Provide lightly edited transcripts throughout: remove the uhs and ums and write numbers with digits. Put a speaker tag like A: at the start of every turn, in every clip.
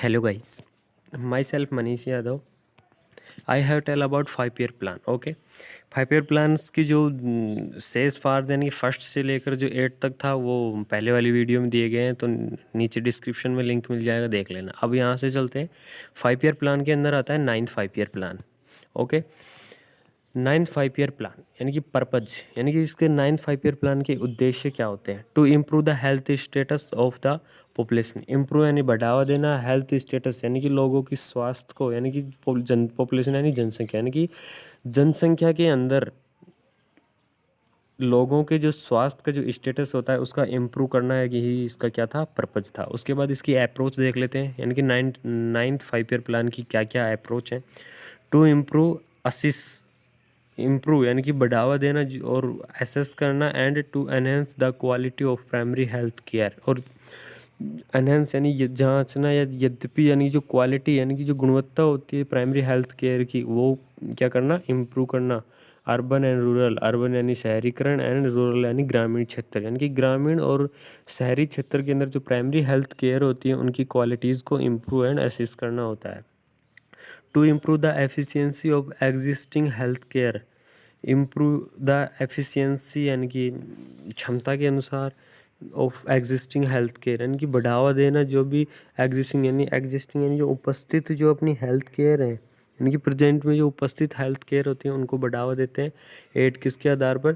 A: Hello guys, myself Manish Yadav. I have tell about 5 year plan. Okay, 5 year plans की जो says फार यानी first से लेकर जो 8 तक था वो पहले वाली वीडियो में दिए गए हैं, तो नीचे डिस्क्रिप्शन में लिंक मिल जाएगा, देख लेना। अब यहाँ से चलते हैं। 5 year प्लान के अंदर आता है 9th 5 year plan. Okay, 9th 5 year plan यानी कि पर्पज, यानी कि इसके 9th 5 year प्लान के उद्देश्य क्या होते हैं? To improve the health status of the population. Improve यानी बढ़ावा देना, हेल्थ स्टेटस यानी कि लोगों की स्वास्थ्य को, यानी कि पॉपुलेशन यानी जनसंख्या, यानी कि जनसंख्या के अंदर लोगों के जो स्वास्थ्य का जो स्टेटस होता है उसका इम्प्रूव करना है, यही इसका क्या था, पर्पज था। उसके बाद इसकी अप्रोच देख लेते हैं, यानी कि 9th 5 year प्लान की क्या क्या अप्रोच है। टू इम्प्रूव यानी कि बढ़ावा देना और एसेस करना, and to enhance the quality of primary health care. और एनहेंस यानी जांचना, या यद्यपि यानी जो क्वालिटी यानी कि जो गुणवत्ता होती है प्राइमरी हेल्थ केयर की, वो क्या करना, इम्प्रूव करना। अर्बन एंड रूरल, अर्बन यानी शहरीकरण, एंड रूरल यानी ग्रामीण क्षेत्र, यानी कि ग्रामीण और शहरी क्षेत्र के अंदर जो प्राइमरी हेल्थ केयर होती है उनकी क्वालिटीज़ को इम्प्रूव एंड असिस्ट करना होता है। To improve the efficiency of existing health care, improve the efficiency यानी कि क्षमता के अनुसार ऑफ एग्जिस्टिंग हेल्थ केयर, यानी कि बढ़ावा देना जो भी एग्जिस्टिंग यानी जो उपस्थित जो अपनी हेल्थ केयर है, यानी कि प्रेजेंट में जो उपस्थित हेल्थ केयर होती है उनको बढ़ावा देते हैं। एड किसके आधार पर?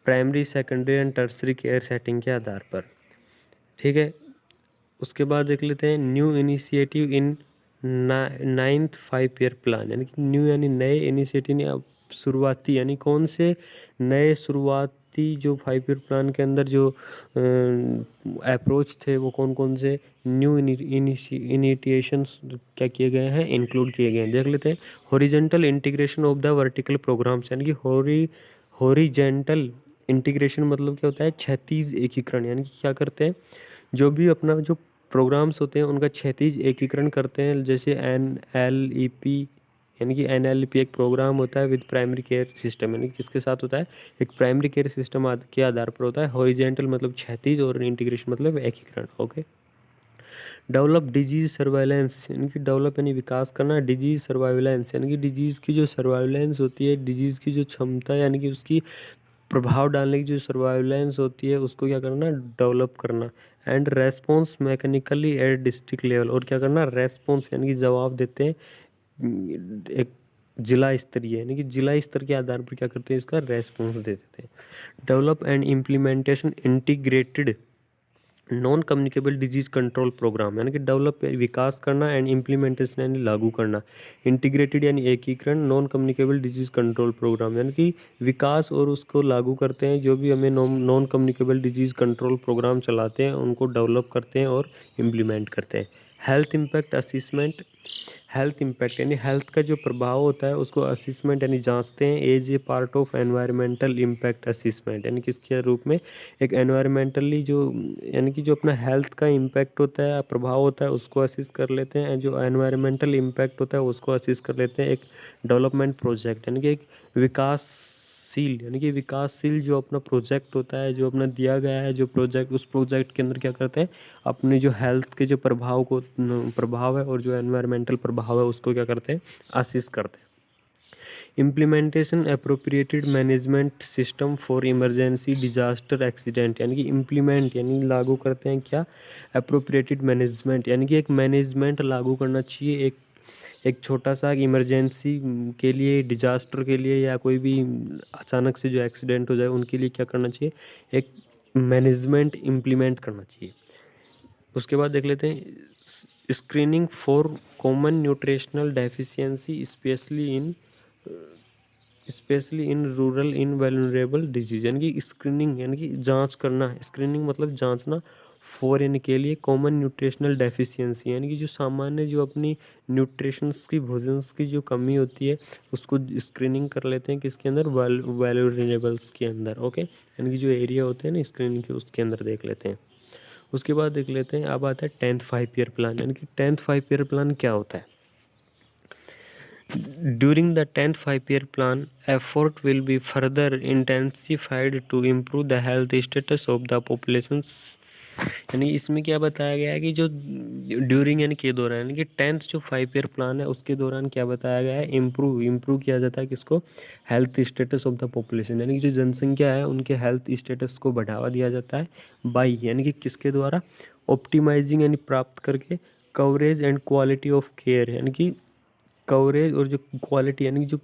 A: Primary, secondary and tertiary care setting के आधार पर। ठीक है, उसके बाद देख लेते हैं new initiative in 9th 5 year plan, यानी कि न्यू यानी नए, इनिशिएटिव यानी शुरुआती, यानी कौन से नए शुरुआती जो 5 year प्लान के अंदर जो अप्रोच थे वो कौन कौन से न्यू इनिशिएशंस क्या किए गए हैं, इंक्लूड किए गए हैं, देख लेते हैं। Horizontal integration of the vertical programmes, यानी कि हॉरिजेंटल इंटीग्रेशन मतलब क्या होता है, क्षैतिज एकीकरण, यानी कि क्या करते हैं, जो भी अपना जो प्रोग्राम्स होते हैं उनका क्षैतिज एकीकरण करते हैं। जैसे NLEP, यानी कि NLEP एक प्रोग्राम होता है विद प्राइमरी केयर सिस्टम, यानी कि किसके साथ होता है, एक प्राइमरी केयर सिस्टम के आधार पर होता है। हॉरिजेंटल मतलब क्षैतिज, और इंटीग्रेशन मतलब एकीकरण। ओके, डेवलप डिजीज सर्वाइलेंस, यानी कि डेवलप यानी विकास करना, डिजीज सर्वाइलेंस यानी कि डिजीज़ की जो सर्वाइलेंस होती है, डिजीज़ की जो क्षमता यानी कि उसकी प्रभाव डालने की जो सर्वाइलेंस होती है उसको क्या करना, डेवलप करना। And response mechanically at district level, और क्या करना, रेस्पॉन्स यानी कि जवाब देते हैं एक जिला स्तरीय, यानी कि जिला स्तर के आधार पर क्या करते हैं, इसका रेस्पॉन्स दे देते हैं। Develop and implementation integrated non communicable disease control programme, यानी कि डेवलप विकास करना, एंड इम्प्लीमेंटेशन यानी लागू करना, इंटीग्रेटेड यानी एकीकरण, non communicable disease control programme, यानी कि विकास और उसको लागू करते हैं। जो भी हमें non communicable disease control programme चलाते हैं उनको डेवलप करते हैं और इम्प्लीमेंट करते हैं। Health impact assessment, health impact यानी हेल्थ का जो प्रभाव होता है उसको असिसमेंट यानी जांचते हैं। As a part of environmental impact assessment, यानी किसके रूप में, एक एनवायरमेंटली जो, यानी कि जो अपना हेल्थ का इम्पैक्ट होता है, प्रभाव होता है, उसको असिस कर लेते हैं। जो एनवायरमेंटल इम्पैक्ट होता है उसको असिस कर लेते हैं। एक डेवलपमेंट प्रोजेक्ट, यानी कि एक विकासशील, यानी कि विकासशील जो अपना प्रोजेक्ट होता है, जो अपना दिया गया है जो प्रोजेक्ट, उस प्रोजेक्ट के अंदर क्या करते हैं, अपने जो हेल्थ के जो प्रभाव है और जो एनवायरमेंटल प्रभाव है उसको क्या करते हैं, असिस करते हैं। Implementation appropriated management system for emergency disaster accident, यानी कि इम्प्लीमेंट यानी लागू करते हैं क्या, अप्रोप्रिएटेड मैनेजमेंट, यानी कि एक मैनेजमेंट लागू करना चाहिए। एक छोटा सा इमरजेंसी के लिए, डिजास्टर के लिए, या कोई भी अचानक से जो एक्सीडेंट हो जाए उनके लिए क्या करना चाहिए, एक मैनेजमेंट इम्प्लीमेंट करना चाहिए। उसके बाद देख लेते हैं screening for common nutritional deficiency specially in rural in vulnerable disease, यानी कि स्क्रीनिंग यानी कि जांच करना, स्क्रीनिंग मतलब जांचना, फॉर यानी के लिए, कॉमन न्यूट्रिशनल डेफिशिएंसी यानी कि जो सामान्य जो अपनी न्यूट्रिशंस की, भोजन की जो कमी होती है उसको स्क्रीनिंग कर लेते हैं किसके अंदर, वल्नरेबल्स के अंदर। ओके, यानी कि जो एरिया होते हैं ना स्क्रीनिंग के, उसके अंदर देख लेते हैं। उसके बाद देख लेते हैं, अब आता है 10th 5 year प्लान, यानी कि 10th 5 year प्लान क्या होता है। During the 10th 5 year plan effort will be further intensified to improve the health status of the population यानी इसमें क्या बताया गया है कि जो ड्यूरिंग यानी के दौरान यानी कि 10th जो 5 ईयर प्लान है उसके दौरान क्या बताया गया है, इम्प्रूव किया जाता है किसको, health status of the population, यानी कि जो जनसंख्या है उनके हेल्थ स्टेटस को बढ़ावा दिया जाता है बाई यानी कि किसके द्वारा, ऑप्टिमाइजिंग यानी प्राप्त करके, coverage and quality of care यानी कि कवरेज और जो क्वालिटी यानी कि जो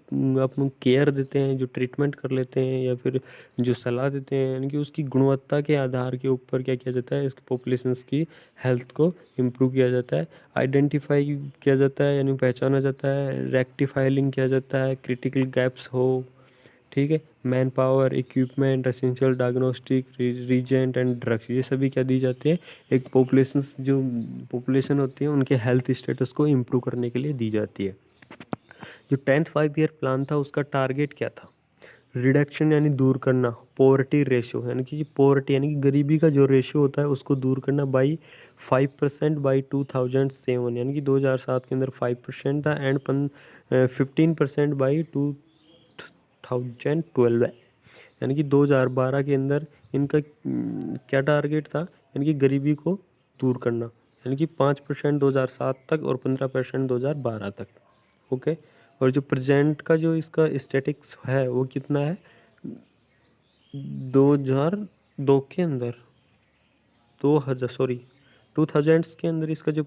A: अपन केयर देते हैं, जो ट्रीटमेंट कर लेते हैं या फिर जो सलाह देते हैं, यानी कि उसकी गुणवत्ता के आधार के ऊपर क्या किया जाता है, इसकी पॉपुलेशंस की हेल्थ को इम्प्रूव किया जाता है, आइडेंटिफाई किया जाता है यानी पहचाना जाता है, रेक्टिफाइलिंग किया जाता है, क्रिटिकल गैप्स हो, ठीक है, manpower, equipment, essential diagnostic, reagent and drugs, ये सभी क्या दी जाती है, एक पॉपुलेशन होती है उनके हेल्थ स्टेटस को इम्प्रूव करने के लिए दी जाती है। जो 10th 5 ईयर प्लान था उसका टारगेट क्या था, रिडक्शन यानी दूर करना, पॉवर्टी रेशियो यानी कि पॉवर्टी यानी कि गरीबी का जो रेशियो होता है उसको दूर करना बाई 5% बाई 2007, यानी कि 2007 के अंदर 5% था एंड 15% बाई 2012 यानी कि 2012 के अंदर इनका क्या टारगेट था, यानी कि गरीबी को दूर करना, यानी कि 5% 2007 तक और 15% 2012 तक। ओके, और जो प्रेजेंट का जो इसका स्टैटिक्स है वो कितना है, 2002 के अंदर 2000 के अंदर इसका जो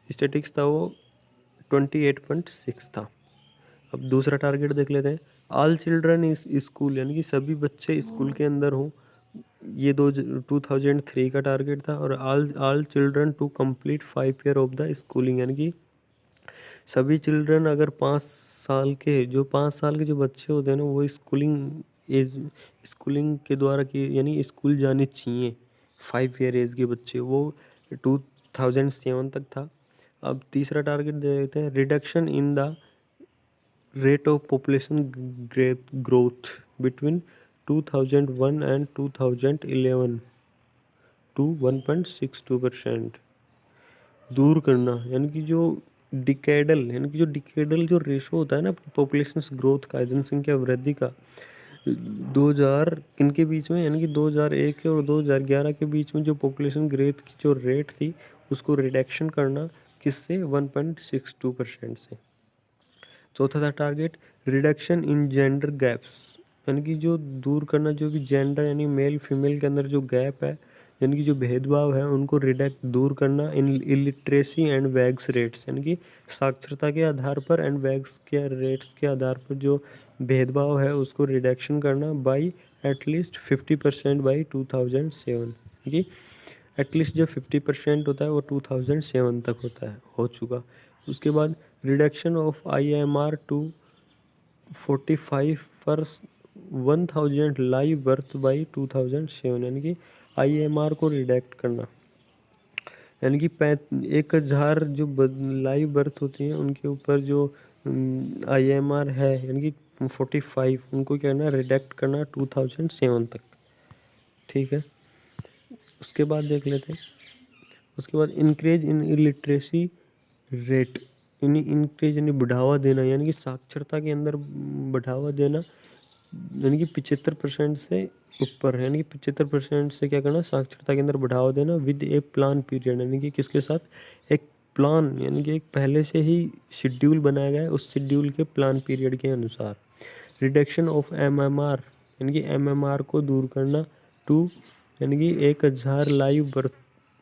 A: स्टैटिक्स था वो 28.6 था। अब दूसरा टारगेट देख लेते हैं, ऑल चिल्ड्रन इस स्कूल यानी कि सभी बच्चे स्कूल के अंदर हों, ये 2003 का टारगेट था, और all children to complete 5 year of the schooling यानी कि सभी चिल्ड्रन अगर 5 साल के जो बच्चे होते हैं ना वो स्कूलिंग के द्वारा की यानी स्कूल जाने चाहिए, 5 ईयर एज के बच्चे, वो 2007 तक था। अब तीसरा टारगेट दे देते हैं, reduction in the rate of population growth between 2001 and 2011 to 1.62%, दूर करना यानी कि जो डिकेडल जो रेशो होता है ना पॉपुलेशन ग्रोथ का, जनसंख्या वृद्धि का, 2000 किनके बीच में यानी कि 2001 और 2011 के बीच में जो पॉपुलेशन ग्रोथ की जो रेट थी उसको रिडक्शन करना किससे, 1.62% से। चौथा था target, reduction in gender gaps यानी कि जो दूर करना जो भी जेंडर यानी मेल फीमेल के अंदर जो गैप है यानी कि जो भेदभाव है उनको दूर करना इन इलिटरेसी एंड वैग्स रेट्स यानी कि साक्षरता के आधार पर एंड वैग्स के रेट्स के आधार पर जो भेदभाव है उसको रिडक्शन करना बाई एटलीस्ट 50% बाई 2007, यानी कि एटलीस्ट जो 50% होता है वो 2007 तक हो चुका। उसके बाद रिडक्शन ऑफ IMR टू 45 पर 1000 लाइव बर्थ बाई 2007 यानी कि IMR को रिडक्ट करना, यानी कि 1000 जो लाइव बर्थ होती हैं उनके ऊपर जो IMR है यानी कि 45 उनको क्या करना, रिडक्ट करना 2007 तक, ठीक है। उसके बाद देख लेते हैं, उसके बाद increase in illiteracy rate increase यानी बढ़ावा देना यानी कि साक्षरता के अंदर बढ़ावा देना, यानी कि 75% से ऊपर है, यानी कि 75% से क्या करना, साक्षरता के अंदर बढ़ावा देना विद ए प्लान पीरियड, यानी कि किसके साथ, एक प्लान यानी कि एक पहले से ही शेड्यूल बनाया गया है, उस शेड्यूल के प्लान पीरियड के अनुसार। रिडक्शन ऑफ MMR यानी कि MMR को दूर करना टू यानी कि 1000 लाइव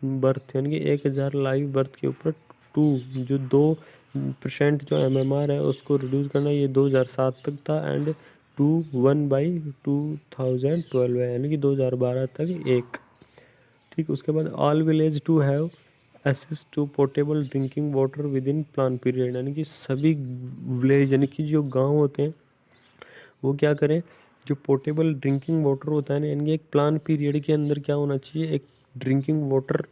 A: बर्थ यानी कि 1000 लाइव बर्थ के ऊपर जो 2% जो MMR है उसको रिड्यूस करना, ये 2007 तक था एंड 1 बाई 2012 है यानी कि 2012 तक एक, ठीक। उसके बाद all village to have access to portable drinking water within plan period, यानी कि सभी विलेज यानी कि जो गांव होते हैं वो क्या करें, जो पोर्टेबल ड्रिंकिंग वाटर होता है ना यानी कि एक प्लान पीरियड के अंदर क्या होना चाहिए, एक ड्रिंकिंग वाटर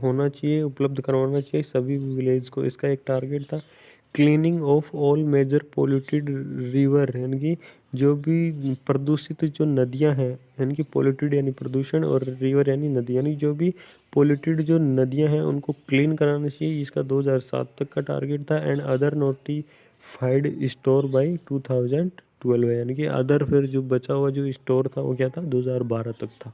A: होना चाहिए, उपलब्ध करवाना चाहिए सभी विलेज को। इसका एक टारगेट था cleaning of all major polluted river यानी कि जो भी प्रदूषित जो नदियां हैं यानी कि पोल्यूटेड यानी प्रदूषण और रिवर यानी नदी, यानी जो भी पोल्यूटेड जो नदियां हैं उनको क्लीन कराना चाहिए, इसका 2007 तक का टारगेट था and other notified store by 2012 यानी कि अदर फिर जो बचा हुआ जो स्टोर था वो क्या था, 2012 तक था।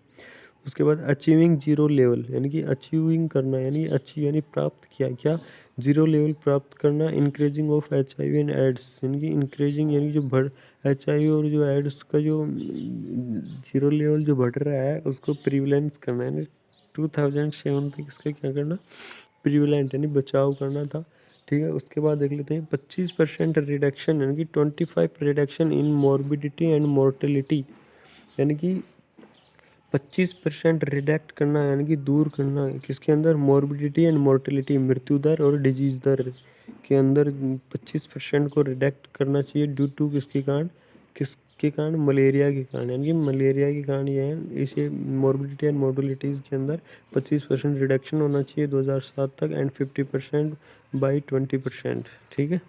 A: उसके बाद अचीविंग जीरो लेवल, यानी कि अचीविंग करना, यानी यानी प्राप्त किया क्या, जीरो लेवल प्राप्त करना। Increasing of HIV and AIDS, यानी कि इंक्रीजिंग यानी जो बढ़ HIV और जो एड्स का जो जीरो लेवल जो बढ़ रहा है उसको प्रिविलेंस करना, यानी 2007 तक इसका क्या करना, प्रिविलेंट यानी बचाव करना था। ठीक है, उसके बाद देख लेते हैं 25% रिडक्शन, यानी कि 25 reduction in morbidity and mortality, यानी कि 25% रिडक्ट करना, यानी कि दूर करना किसके अंदर, मॉर्बिडिटी एंड मोर्टेलिटी, मृत्यु दर और डिजीज दर के अंदर 25% को रिडक्ट करना चाहिए। ड्यू टू किसके कारण, किसके कारण, मलेरिया के कारण, यानी कि मलेरिया के कारण ये है। इसे मॉर्बिडिटी एंड मोर्टेलिटीज़ के अंदर 25% रिडक्शन होना चाहिए 2007 तक, एंड 50% बाई 20%। ठीक है।